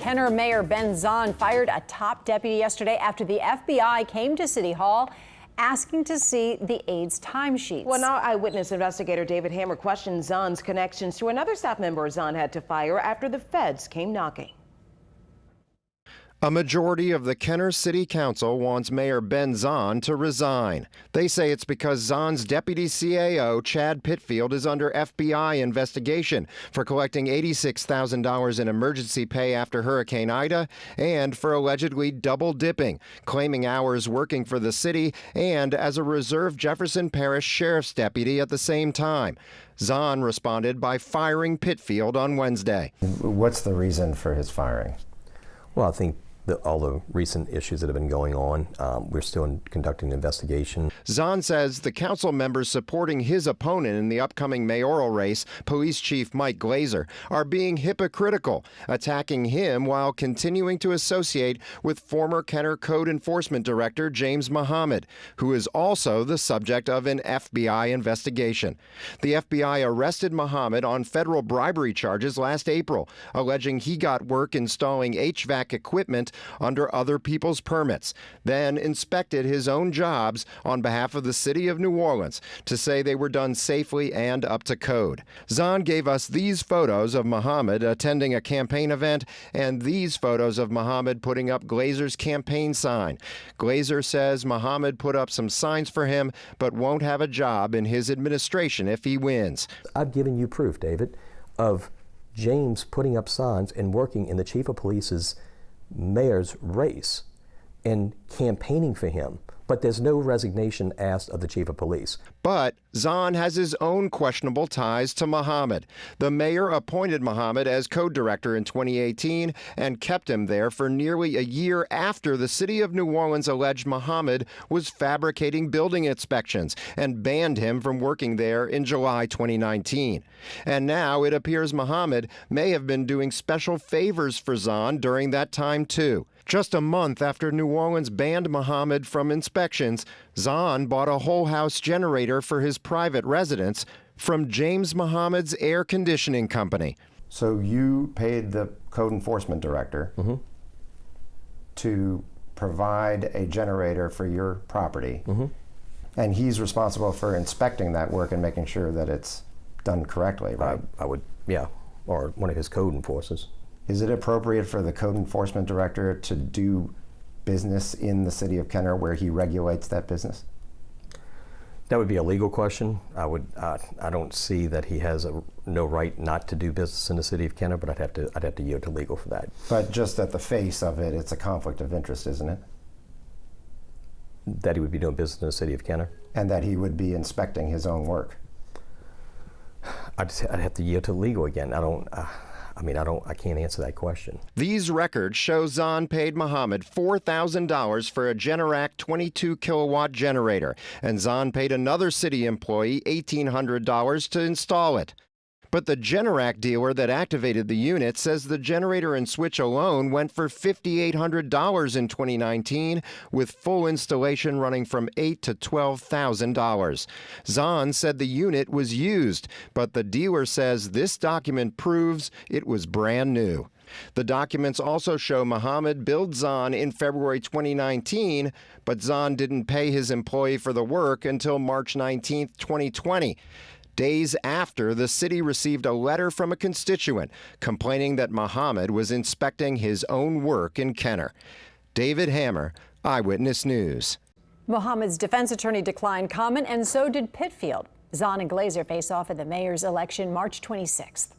Kenner Mayor Ben Zahn fired a top deputy yesterday after the FBI came to City Hall asking to see the aide's timesheets. Well, now eyewitness investigator David Hammer questioned Zahn's connections to another staff member Zahn had to fire after the feds came knocking. A majority of the Kenner City Council wants Mayor Ben Zahn to resign. They say it's because Zahn's deputy CAO, Chad Pitfield, is under FBI investigation for collecting $86,000 in emergency pay after Hurricane Ida and for allegedly double dipping, claiming hours working for the city and as a reserve Jefferson Parish Sheriff's deputy at the same time. Zahn responded by firing Pitfield on Wednesday. What's the reason for his firing? Well, I think all the recent issues that have been going on, we're still conducting an investigation. Zahn says the council members supporting his opponent in the upcoming mayoral race, Police Chief Mike Glazer, are being hypocritical, attacking him while continuing to associate with former Kenner Code Enforcement Director James Mohamad, who is also the subject of an FBI investigation. The FBI arrested Mohamad on federal bribery charges last April, alleging he got work installing HVAC equipment under other people's permits, then inspected his own jobs on behalf of the city of New Orleans to say they were done safely and up to code. Zahn gave us these photos of Mohamad attending a campaign event and these photos of Mohamad putting up Glazer's campaign sign. Glazer says Mohamad put up some signs for him but won't have a job in his administration if he wins. I've given you proof, David, of James putting up signs and working in the chief of police's mayor's race and campaigning for him, but there's no resignation asked of the chief of police. But Zahn has his own questionable ties to Mohamad. The mayor appointed Mohamad as code director in 2018 and kept him there for nearly a year after the city of New Orleans alleged Mohamad was fabricating building inspections and banned him from working there in July 2019. And now it appears Mohamad may have been doing special favors for Zahn during that time too. Just a month after New Orleans banned Mohamad from inspections, Zahn bought a whole house generator for his private residence from James Mohamad's air conditioning company. So you paid the code enforcement director to provide a generator for your property, and he's responsible for inspecting that work and making sure that it's done correctly, right? I would, yeah, or one of his code enforcers. Is it appropriate for the code enforcement director to do business in the city of Kenner where he regulates that business? That would be a legal question. I don't see that he has no right not to do business in the city of Kenner, but I'd have to yield to legal for that. But just at the face of it, it's a conflict of interest, isn't it? That he would be doing business in the city of Kenner? And that he would be inspecting his own work. I'd have to yield to legal again. I can't answer that question. These records show Zahn paid Mohamad $4,000 for a Generac 22 kilowatt generator, and Zahn paid another city employee $1,800 to install it. But the Generac dealer that activated the unit says the generator and switch alone went for $5,800 in 2019, with full installation running from $8,000 to $12,000. Zahn said the unit was used, but the dealer says this document proves it was brand new. The documents also show Mohamad billed Zahn in February 2019, but Zahn didn't pay his employee for the work until March 19, 2020. Days after, the city received a letter from a constituent complaining that Mohamad was inspecting his own work in Kenner. David Hammer, Eyewitness News. Mohamad's defense attorney declined comment, and so did Pitfield. Zahn and Glazer face off in the mayor's election March 26th.